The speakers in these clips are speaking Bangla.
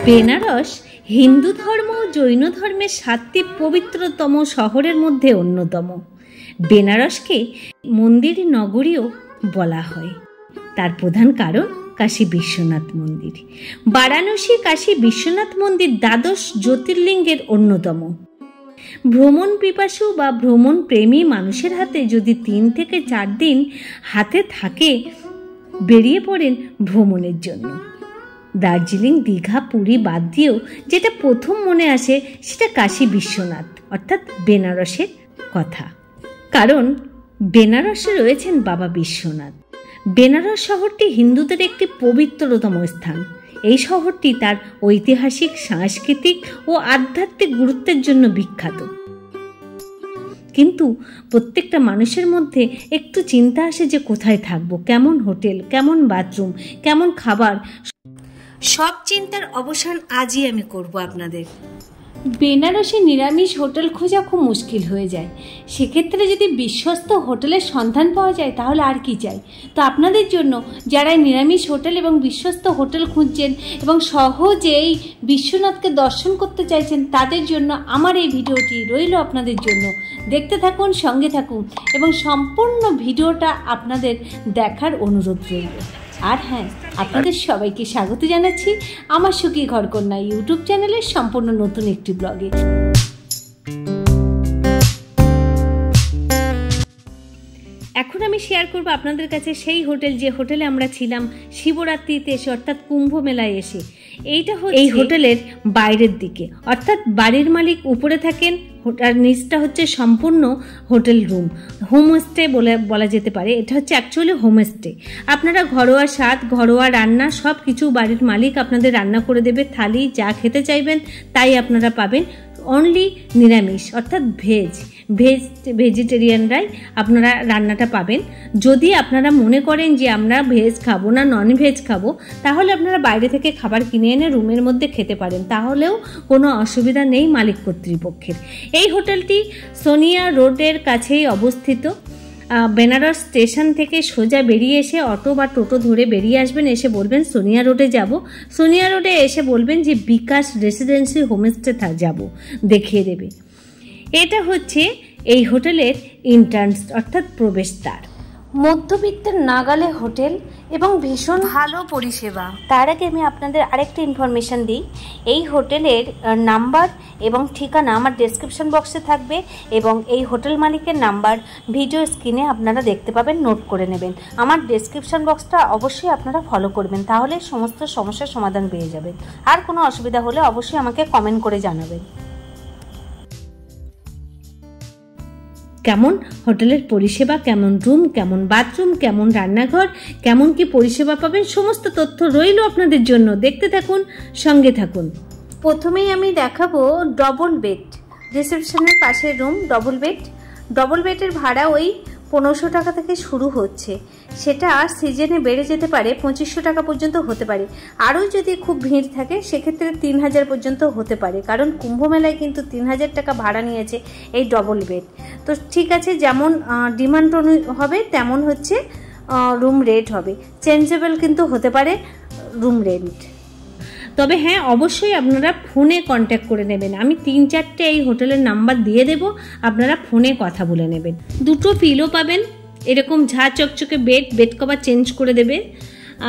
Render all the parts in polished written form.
বেনারস হিন্দু ধর্ম ও জৈন ধর্মের 7টি পবিত্রতম শহরের মধ্যে অন্যতম। বেনারসকে মন্দির নগরীও বলা হয়। তার প্রধান কারণ কাশী বিশ্বনাথ মন্দির। বারাণসী কাশী বিশ্বনাথ মন্দির দ্বাদশ জ্যোতির্লিঙ্গের অন্যতম। ভ্রমণ পিপাসু বা ভ্রমণ প্রেমী মানুষের হাতে যদি 3 থেকে 4 দিন হাতে থাকে, বেরিয়ে পড়েন ভ্রমণের জন্য। দার্জিলিং, দীঘা, পুরী বাদ দিয়েও যেটা প্রথম মনে আসে সেটা কাশী বিশ্বনাথ অর্থাৎ বেনারসের কথা। কারণ বেনারসে রয়েছেন বাবা বিশ্বনাথ। বেনারস শহরটি হিন্দুদের একটি পবিত্রতম স্থান। এই শহরটি তার ঐতিহাসিক, সাংস্কৃতিক ও আধ্যাত্মিক গুরুত্বের জন্য বিখ্যাত। কিন্তু প্রত্যেকটা মানুষের মধ্যে একটু চিন্তা আসে যে কোথায় থাকবো, কেমন হোটেল, কেমন বাথরুম, কেমন খাবার। সব চিন্তার অবসান আজই আমি করব আপনাদের। বেনারসে নিরামিষ হোটেল খোঁজা খুব মুশকিল হয়ে যায়। সেক্ষেত্রে যদি বিশ্বস্ত হোটেলের সন্ধান পাওয়া যায় তাহলে আর কি চাই। তো আপনাদের জন্য যারা নিরামিষ হোটেল এবং বিশ্বস্ত হোটেল খুঁজছেন এবং সহজেই বিশ্বনাথকে দর্শন করতে চাইছেন, তাদের জন্য আমার এই ভিডিওটি রইল আপনাদের জন্য। দেখতে থাকুন, সঙ্গে থাকুন এবং সম্পূর্ণ ভিডিওটা আপনাদের দেখার অনুরোধ রইল। আর হ্যাঁ, আপনাদের সবাইকে স্বাগত জানাচ্ছি আমার সুখী ঘরকন্যা ইউটিউব চ্যানেলের সম্পূর্ণ নতুন একটি ব্লগে। এখন আমি শেয়ার করব আপনাদের কাছে সেই হোটেল, যে হোটেলে আমরা ছিলাম শিবরাত্রিতে এসে অর্থাৎ কুম্ভ মেলায় এসে। এই হোটেলের বাইরের দিকে, অর্থাৎ বাড়ির মালিক উপরে থাকেন আর নিচটা হচ্ছে সম্পূর্ণ হোটেল রুম, হোমস্টে বলা যেতে পারে। এটা হচ্ছে অ্যাকচুয়ালি হোমস্টে। আপনারা ঘরোয়া স্বাদ, ঘরোয়া রান্না সব কিছু বাড়ির মালিক আপনাদের রান্না করে দেবে। থালি যা খেতে চাইবেন তাই আপনারা পাবেন। অনলি নিরামিষ অর্থাৎ ভেজিটেরিয়ানরাই আপনারা রান্নাটা পাবেন। যদি আপনারা মনে করেন যে আমরা ভেজ খাবো না, নন ভেজ খাবো, তাহলে আপনারা বাইরে থেকে খাবার কিনে এনে রুমের মধ্যে খেতে পারেন, তাহলেও কোনো অসুবিধা নেই মালিক কর্তৃপক্ষের। এই হোটেলটি সোনিয়া রোডের কাছেই অবস্থিত। বেনারস স্টেশন থেকে সোজা বেরিয়ে এসে অটো বা টোটো ধরে বেরিয়ে আসবেন, এসে বলবেন সোনিয়া রোডে যাব। সোনিয়া রোডে এসে বলবেন যে বিকাশ রেসিডেন্সি হোমস্টে যাব, দেখিয়ে দেবে। এটা হচ্ছে এই হোটেলের এন্ট্রান্স অর্থাৎ প্রবেশদ্বার। মধ্যবিত্তের নাগালে হোটেল এবং ভীষণ ভালো পরিষেবা। তার আগে আমি আপনাদের আরেকটা ইনফরমেশান দিই। এই হোটেলের নাম্বার এবং ঠিকানা আমার ডেসক্রিপশন বক্সে থাকবে এবং এই হোটেল মালিকের নাম্বার ভিডিও স্ক্রিনে আপনারা দেখতে পাবেন, নোট করে নেবেন। আমার ডেসক্রিপশন বক্সটা অবশ্যই আপনারা ফলো করবেন, তাহলে সমস্ত সমস্যার সমাধান পেয়ে যাবেন। আর কোনো অসুবিধা হলে অবশ্যই আমাকে কমেন্ট করে জানাবেন। কেমন হোটেলের পরিষেবা, কেমন রুম, কেমন বাথরুম, কেমন রান্নাঘর, কেমন কি পরিষেবা পাবেন, সমস্ত তথ্য রইল আপনাদের জন্য। দেখতে থাকুন, সঙ্গে থাকুন। প্রথমেই আমি দেখাবো ডবল বেড, রিসেপশনের পাশে রুম, ডবল বেড। ডবল বেডের ভাড়া ওই 1500 টাকা থেকে শুরু হচ্ছে। সেটা সিজনে বেড়ে যেতে পারে, 2500 টাকা পর্যন্ত হতে পারে। আরও যদি খুব ভিড় থাকে সেক্ষেত্রে 3000 পর্যন্ত হতে পারে, কারণ কুম্ভ মেলায় কিন্তু 3000 টাকা ভাড়া নিয়েছে এই ডবল বেড। তো ঠিক আছে, যেমন ডিমান্ড হবে তেমন হচ্ছে রুম রেট হবে, চেঞ্জেবল কিন্তু হতে পারে রুম রেন্ট। তবে হ্যাঁ, অবশ্যই আপনারা ফোনে কন্ট্যাক্ট করে নেবেন। আমি 3-4টে এই হোটেলের নাম্বার দিয়ে দেব, আপনারা ফোনে কথা বলে নেবেন। 2টো পিলো পাবেন, এরকম ঝাঁ চকচকে বেড কভার চেঞ্জ করে দেবে।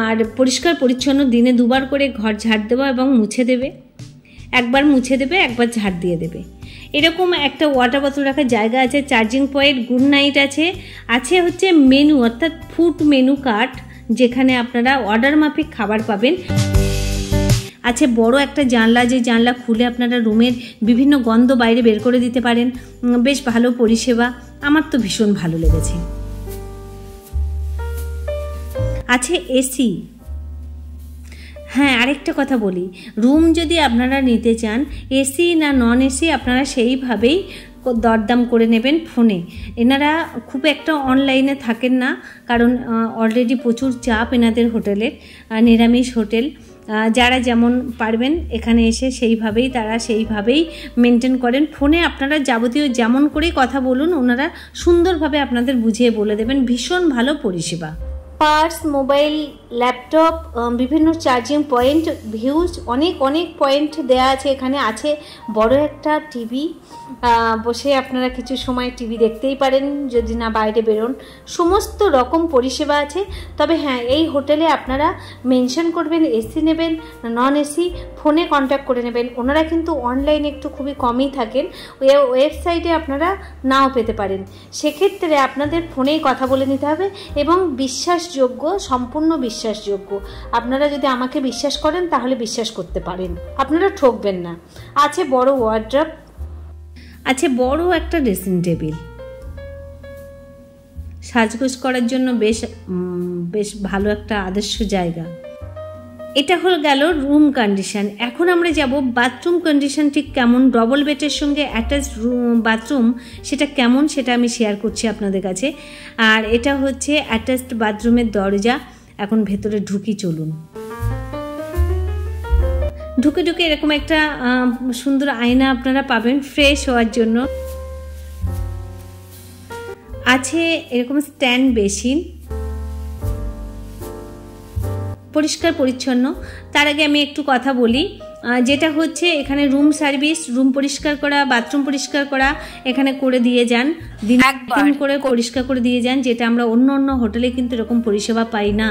আর পরিষ্কার পরিচ্ছন্ন দিনে 2বার করে ঘর ঝাড় দেওয়া এবং মুছে দেবে। একবার মুছে দেবে, একবার ঝাড় দিয়ে দেবে। এরকম একটা ওয়াটার বোতল রাখার জায়গা আছে, চার্জিং পয়েন্ট, গুড নাইট আছে হচ্ছে মেনু অর্থাৎ ফুড মেনু কার্ড, যেখানে আপনারা অর্ডার মাফিক খাবার পাবেন। আছে বড় একটা জানলা, যে জানলা খুলে আপনারা রুমের বিভিন্ন গন্ধ বাইরে বের করে দিতে পারেন। বেশ ভালো পরিষেবা, আমার তো ভীষণ ভালো লেগেছে। আছে এসি। হ্যাঁ, আরেকটা কথা বলি, রুম যদি আপনারা নিতে চান এসি না নন এসি, আপনারা সেইভাবেই দরদাম করে নেবেন ফোনে। এনারা খুব একটা অনলাইনে থাকেন না, কারণ অলরেডি প্রচুর চাপ এনাদের হোটেলের, নিরামিষ হোটেল। যারা যেমন পারবেন এখানে এসে সেইভাবেই মেনটেন করেন। ফোনে আপনারা যাবতীয় যেমন করেই কথা বলুন, ওনারা সুন্দরভাবে আপনাদের বুঝিয়ে বলে দেবেন। ভীষণ ভালো পরিষেবা। পার্স, মোবাইল, ল্যাপটপ, বিভিন্ন চার্জিং পয়েন্ট, ভিউজ, অনেক অনেক পয়েন্ট দেয়া আছে। এখানে আছে বড় একটা টিভি, বসে আপনারা কিছু সময় টিভি দেখতেই পারেন যদি না বাইরে বেরোন। সমস্ত রকম পরিষেবা আছে। তবে হ্যাঁ, এই হোটেলে আপনারা মেনশন করবেন এসি নেবেন না নন এসি, ফোনে কন্ট্যাক্ট করে নেবেন। ওনারা কিন্তু অনলাইনে একটু খুবই কমই থাকেন, ওয়েবসাইটে আপনারা নাও পেতে পারেন। সেক্ষেত্রে আপনাদের ফোনেই কথা বলে নিতে হবে এবং বিশ্বাসযোগ্য, সম্পূর্ণ বিশ্বাসযোগ্য। আপনারা যদি আমাকে বিশ্বাস করেন তাহলে বিশ্বাস করতে পারেন, আপনারা ঠকবেন না। আছে বড় ওয়ার্ড্রপ, আছে বড় একটা ড্রেসিং টেবিল, সাজগোজ করার জন্য বেশ ভালো একটা আদর্শ জায়গা। এটা হলো গেল রুম কন্ডিশন। এখন আমরা যাব বাথরুম কন্ডিশন ঠিক কেমন, ডবল বেডের সঙ্গে অ্যাটাচ বাথরুম সেটা কেমন সেটা আমি শেয়ার করছি আপনাদের কাছে। আর এটা হচ্ছে অ্যাটাচড বাথরুমের দরজা। এখন ভেতরে ঢুকি, চলুন। ঢুকে ঢুকে এরকম একটা সুন্দর আয়না আপনারা পাবেন ফ্রেশ হওয়ার জন্য। আছে এরকম স্ট্যান্ড বেসিন, পরিষ্কার পরিচ্ছন্ন। তার আগে আমি একটু কথা বলি, যেটা হচ্ছে এখানে রুম সার্ভিস, রুম পরিষ্কার করা, বাথরুম পরিষ্কার করা এখানে করে দিয়ে যান, দিন করে পরিষ্কার করে দিয়ে যান, যেটা আমরা অন্য অন্য হোটেলে কিন্তু এরকম পরিষেবা পাই না।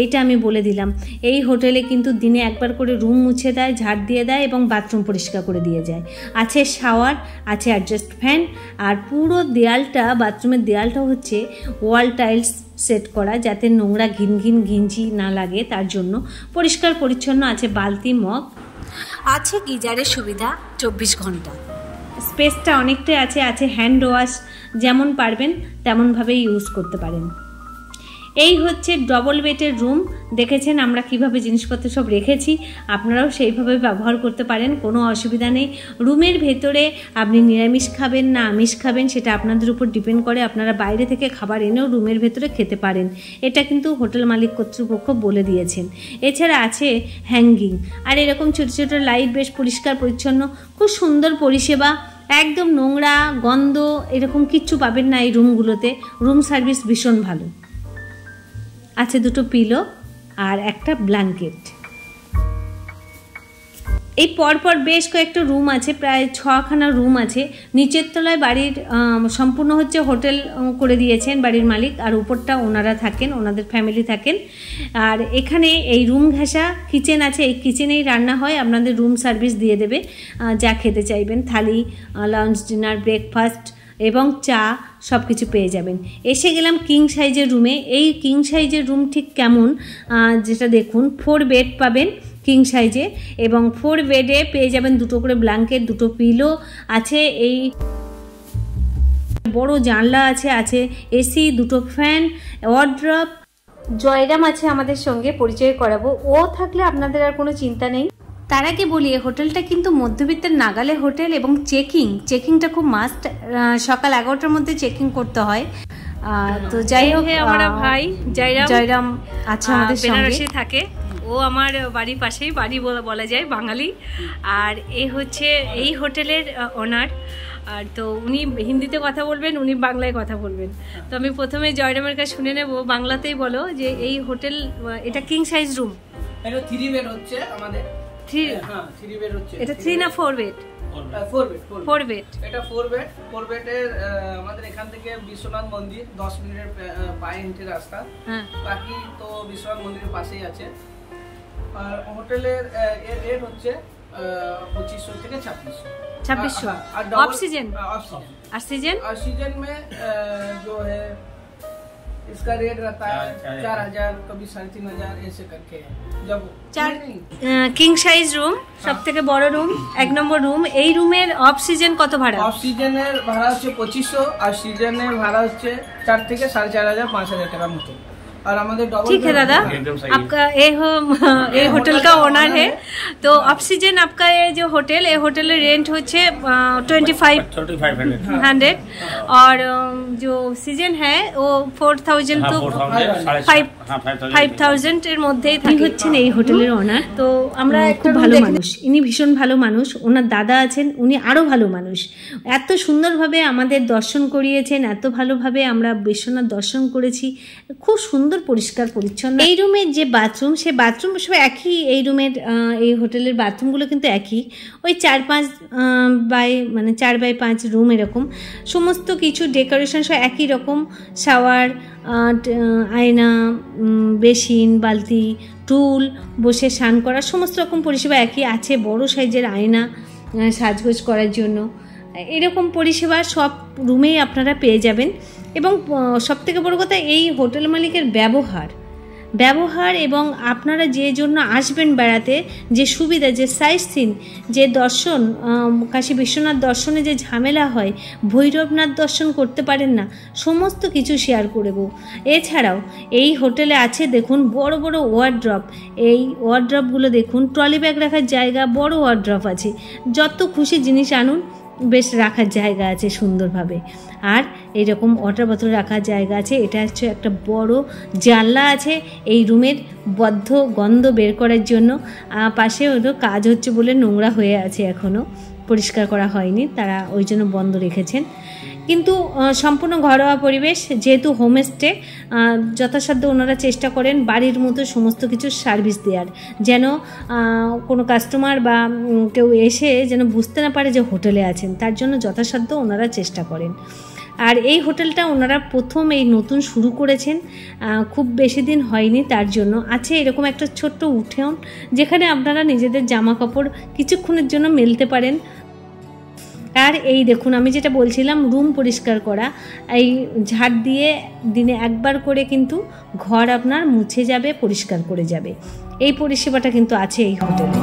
এইটা আমি বলে দিলাম। এই হোটেলে কিন্তু দিনে একবার করে রুম মুছে দেয়, ঝাড় দিয়ে দেয় এবং বাথরুম পরিষ্কার করে দিয়ে যায়। আছে শাওয়ার, আছে অ্যাডজাস্ট ফ্যান, আর পুরো দেয়ালটা, বাথরুমের দেয়ালটা হচ্ছে ওয়াল টাইলস সেট করা, যাতে নোংরা ঘিঞ্জি না লাগে, তার জন্য পরিষ্কার পরিচ্ছন্ন। আছে বালতি, মগ, আছে গিজারের সুবিধা 24 ঘন্টা। স্পেসটা অনেকটাই আছে। আছে হ্যান্ড ওয়াশ, যেমন পারবেন তেমনভাবেই ইউজ করতে পারেন। এই হচ্ছে ডবল বেডের রুম। দেখেছেন আমরা কিভাবে জিনিসপত্র সব রেখেছি, আপনারাও সেইভাবে ব্যবহার করতে পারেন, কোনো অসুবিধা নেই। রুমের ভেতরে আপনি নিরামিষ খাবেন না আমিষ খাবেন সেটা আপনাদের উপর ডিপেন্ড করে। আপনারা বাইরে থেকে খাবার এনেও রুমের ভেতরে খেতে পারেন, এটা কিন্তু হোটেল মালিক কর্তৃপক্ষ বলে দিয়েছেন। এছাড়া আছে হ্যাঙ্গিং, আর এরকম ছোটো ছোটো লাইট, বেশ পরিষ্কার পরিচ্ছন্ন, খুব সুন্দর পরিষেবা। একদম নোংরা গন্ধ এরকম কিচ্ছু পাবেন না এই রুমগুলোতে। রুম সার্ভিস ভীষণ ভালো। আছে দুটো পিলো আর একটা ব্ল্যাঙ্কেট। এই পরপর বেশ কয়েকটা রুম আছে, প্রায় 6খানা রুম আছে। নিচের তলায় বাড়ির সম্পূর্ণ হচ্ছে হোটেল করে দিয়েছেন বাড়ির মালিক, আর উপরটা ওনারা থাকেন, ওনাদের ফ্যামিলি থাকেন। আর এখানে এই রুম ঘেঁষা কিচেন আছে, এই কিচেনেই রান্না হয়। আপনাদের রুম সার্ভিস দিয়ে দেবে, যা খেতে চাইবেন, থালি, লাঞ্চ, ডিনার, ব্রেকফাস্ট এবং চা সব কিছু পেয়ে যাবেন। এসে গেলাম কিং সাইজের রুমে। এই কিং সাইজের রুম ঠিক কেমন যেটা দেখুন, 4 বেড পাবেন কিং সাইজে, এবং 4 বেডে পেয়ে যাবেন 2টো করে ব্ল্যাঙ্কেট, 2টো পিলো আছে, এই বড় জানলা আছে, আছে এসি, 2টো ফ্যান, ওয়ার্ড্রপ। জয়রাম আছে আমাদের সঙ্গে, পরিচয় করাবো। ও থাকলে আপনাদের আর কোনো চিন্তা নেই। তার আগে বলি, হোটেলটা কিন্তু মধ্যবিত্তের নাগালে হোটেল এবং চেকিংটা খুব মাস্ট। সকাল 11টার মধ্যে চেকিং করতে হয়। তো যাই হোক, আমার ভাই জয়রাম আছে আমাদের সঙ্গে, বেনারসে থাকে। ও আমার বাড়ির পাশেই, বাড়ি বলা যায়, বাঙালি। আর এ হচ্ছে এই হোটেলের ওনার। আর তো উনি হিন্দিতে কথা বলবেন, উনি বাংলায় কথা বলবেন। তো আমি প্রথমে জয়রামের কাছে শুনে নেব, বাংলাতেই বলো যে এই হোটেল, এটা কিং সাইজ রুম, এটা 3 বেড হচ্ছে আমাদের। 3 বেড হচ্ছে। এটা 3 না 4 বেড? 4 বেড। এটা 4 বেড। 4 বেডের আমাদের এখান থেকে বিশ্বনাথ মন্দির 10 মিনিটের পায়ে হেঁটে রাস্তা। বাকি তো বিশ্বনাথ মন্দিরের পাশেই আছে। আর হোটেলের রেট হচ্ছে 2500 থেকে 2600। Off season? और सीजन में जो है इसका रेट रहता है 4000, कभी 3500, ऐसे करके। जब কিং সাইজ রুম, সব থেকে বড় রুম, 1 নম্বর রুম। এই রুমের অফ সিজন কত ভাড়া? অফ সিজনের ভাড়া হচ্ছে 2500, আর সিজনের ভাড়া হচ্ছে 4 থেকে 4500, 5000 টাকার মতো। और हमारे ठीक है दादा, आपका ये होटल का ओनर है। तो ऑफ सीजन आपका ये जो होटल, ये होटल रेंट होच्छे 2500, और जो सीजन है वो 4000 to 5000 এর মধ্যেই থাকে। হচ্ছেন এই হোটেলের ওনার। তো আমরা খুব ভালো মানুষ, ইনি ভীষণ ভালো মানুষ। ওনার দাদা আছেন, উনি আরো ভালো মানুষ। এত সুন্দরভাবে আমাদের দর্শন করিয়েছেন, এত ভালোভাবে আমরা বিশ্বনাথ দর্শন করেছি, খুব সুন্দর পরিষ্কার পরিচ্ছন্ন। এই রুমের যে বাথরুম, সে বাথরুম সব একই, এই রুমের এই হোটেলের বাথরুমগুলো কিন্তু একই, ওই 4x5 রুম এরকম, সমস্ত কিছু ডেকোরেশন সব একই রকম, শাওয়ার, আয়না, বেসিন, বালতি, টুল, বসে স্নান করার সমস্ত রকম পরিষেবা একই আছে। বড় সাইজের আয়না সাজগোজ করার জন্য, এরকম পরিষেবা সব রুমেই আপনারা পেয়ে যাবেন। এবং সবথেকে বড় কথা, এই হোটেল মালিকের ব্যবহার এবং আপনারা যে জন্য আসবেন বেড়াতে, যে সুবিধা, যে সাইট সিন, যে দর্শন, কাশী বিশ্বনাথ দর্শনে যে ঝামেলা হয়, ভৈরবনাথ দর্শন করতে পারেন না, সমস্ত কিছু শেয়ার করব। এছাড়াও এই হোটেলে আছে দেখুন বড় বড় ওয়ার্ড্রপ, এই ওয়ার্ড্রপগুলো দেখুন, ট্রলি ব্যাগ রাখার জায়গা, বড় ওয়ার্ড্রপ আছে, যত খুশি জিনিস আনুন, বেশ রাখার জায়গা আছে সুন্দরভাবে। আর এরকম ওয়াটার বোতল রাখার জায়গা আছে। এটা হচ্ছে একটা বড় জানলা আছে এই রুমের বদ্ধ গন্ধ বের করার জন্য। পাশে ওটা কাজ হচ্ছে বলে নোংরা হয়ে আছে, এখনও পরিষ্কার করা হয়নি, তারা ওই জন্য বন্ধ রেখেছেন। কিন্তু সম্পূর্ণ ঘরোয়া পরিবেশ, যেহেতু হোমস্টে, যথাসাধ্য ওনারা চেষ্টা করেন বাড়ির মতো সমস্ত কিছু সার্ভিস দেওয়ার, যেন কোনো কাস্টমার বা কেউ এসে যেন বুঝতে না পারে যে হোটেলে আছেন, তার জন্য যথাসাধ্য ওনারা চেষ্টা করেন। আর এই হোটেলটা ওনারা প্রথম এই নতুন শুরু করেছেন, খুব বেশি দিন হয়নি, তার জন্য আছে এরকম একটা ছোট্ট উঠোন, যেখানে আপনারা নিজেদের জামা কাপড় কিছুক্ষণের জন্য মেলতে পারেন। আর এই দেখুন, আমি যেটা বলছিলাম রুম পরিষ্কার করা, এই ঝাড় দিয়ে দিনে একবার করে কিন্তু ঘর আপনার মুছে যাবে, পরিষ্কার করে যাবে। এই পরিষেবাটা কিন্তু আছে এই হোটেলে।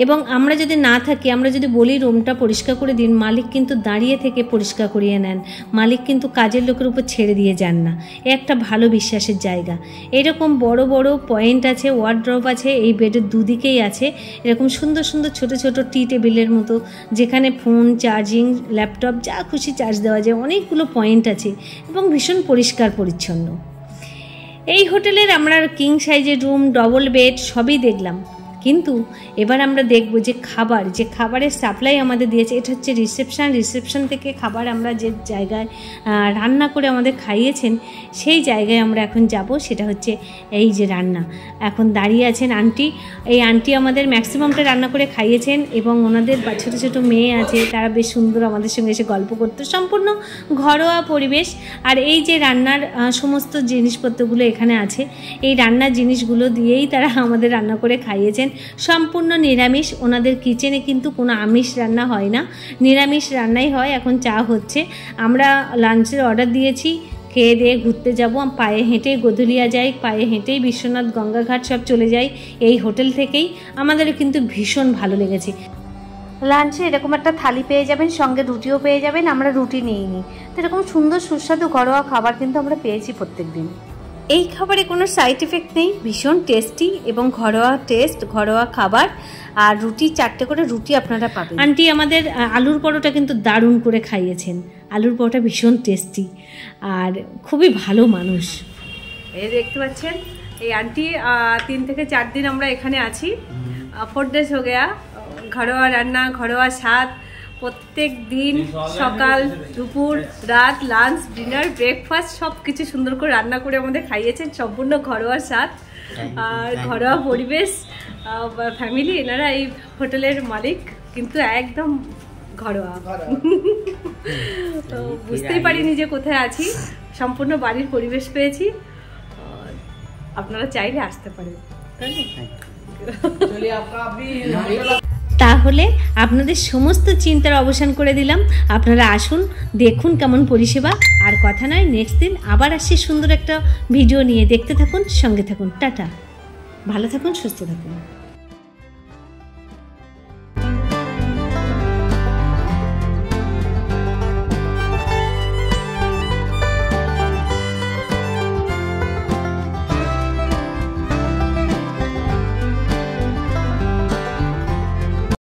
এবং আমরা যদি না থাকি, আমরা যদি বলি রুমটা পরিষ্কার করে দিন, মালিক কিন্তু দাঁড়িয়ে থেকে পরিষ্কার করিয়ে নেন, মালিক কিন্তু কাজের লোকের উপর ছেড়ে দিয়ে যান না। এ একটা ভালো বিশ্বাসের জায়গা। এরকম বড় বড় পয়েন্ট আছে, ওয়ার্ড্রপ আছে, এই বেডের দুদিকেই আছে এরকম সুন্দর সুন্দর ছোট ছোট টি টেবিলের মতো, যেখানে ফোন চার্জিং, ল্যাপটপ যা খুশি চার্জ দেওয়া যায়, অনেকগুলো পয়েন্ট আছে এবং ভীষণ পরিষ্কার পরিচ্ছন্ন। এই হোটেলের আমরা কিং সাইজের রুম, ডবল বেড সবই দেখলাম, কিন্তু এবার আমরা দেখব যে খাবারের সাপ্লাই আমাদের দিয়েছে। এটা হচ্ছে রিসেপশন থেকে খাবার আমরা যে জায়গায় রান্না করে আমাদের খাইয়েছেন, সেই জায়গায় আমরা এখন যাব। সেটা হচ্ছে এই যে রান্না, এখন দাঁড়িয়ে আছেন আন্টি। এই আন্টি আমাদের ম্যাক্সিমামটা রান্না করে খাইয়েছেন এবং ওনাদের ছোটো ছোটো মেয়ে আছে, তারা বেশ সুন্দর আমাদের সঙ্গে এসে গল্প করতো। সম্পূর্ণ ঘরোয়া পরিবেশ। আর এই যে রান্নার সমস্ত জিনিসপত্রগুলো এখানে আছে, এই রান্নার জিনিসগুলো দিয়েই তারা আমাদের রান্না করে খাইয়েছেন। সম্পূর্ণ নিরামিষ, ওনাদের কিচেনে কিন্তু কোনো আমিষ রান্না হয় না, নিরামিষ রান্নাই হয়। এখন চা হচ্ছে, আমরা লাঞ্চের অর্ডার দিয়েছি, খেয়ে দিয়ে ঘুরতে যাব। পায়ে হেঁটে গধুলিয়া যাই, পায়ে হেঁটেই বিশ্বনাথ গঙ্গাঘাট সব চলে যাই এই হোটেল থেকেই। আমাদের কিন্তু ভীষণ ভালো লেগেছে। লাঞ্চে এরকম একটা থালি পেয়ে যাবেন, সঙ্গে রুটিও পেয়ে যাবেন। আমরা রুটি নিইনি, তো এরকম সুন্দর সুস্বাদু ঘরোয়া খাবার কিন্তু আমরা পেয়েছি প্রত্যেক দিন। এই খাবারে কোনো সাইড এফেক্ট নেই, ভীষণ টেস্টি এবং ঘরোয়া টেস্ট, ঘরোয়া খাবার। আর রুটি 4টে করে রুটি আপনারা পাবেন। আন্টি আমাদের আলুর পরোটা কিন্তু দারুণ করে খাইয়েছেন, আলুর পরোটা ভীষণ টেস্টি আর খুবই ভালো মানুষ। এই দেখতে পাচ্ছেন এই আন্টি 3 থেকে 4 দিন আমরা এখানে আছি, 4 days हो गया। ঘরোয়া রান্না, ঘরোয়া স্বাদ, প্রত্যেক দিন সকাল, দুপুর, রাত, লাঞ্চ, ডিনার, ব্রেকফাস্ট সব কিছু সুন্দর করে রান্না করে আমাদের খাইয়েছেন। সম্পূর্ণ ঘরোয়া স্বাদ আর ঘরোয়া পরিবেশ। ফ্যামিলি, এনারা এই হোটেলের মালিক কিন্তু একদম ঘরোয়া। তো বুঝতেই পারিনি যে কোথায় আছি, সম্পূর্ণ বাড়ির পরিবেশ পেয়েছি। আপনারা চাইলে আসতে পারেন। তাহলে আপনাদের সমস্ত চিন্তার অবসান করে দিলাম। আপনারা আসুন, দেখুন কেমন পরিষেবা। আর কথা নয়, নেক্সট দিন আবার আসছি সুন্দর একটা ভিডিও নিয়ে। দেখতে থাকুন, সঙ্গে থাকুন। টাটা, ভালো থাকুন, সুস্থ থাকুন।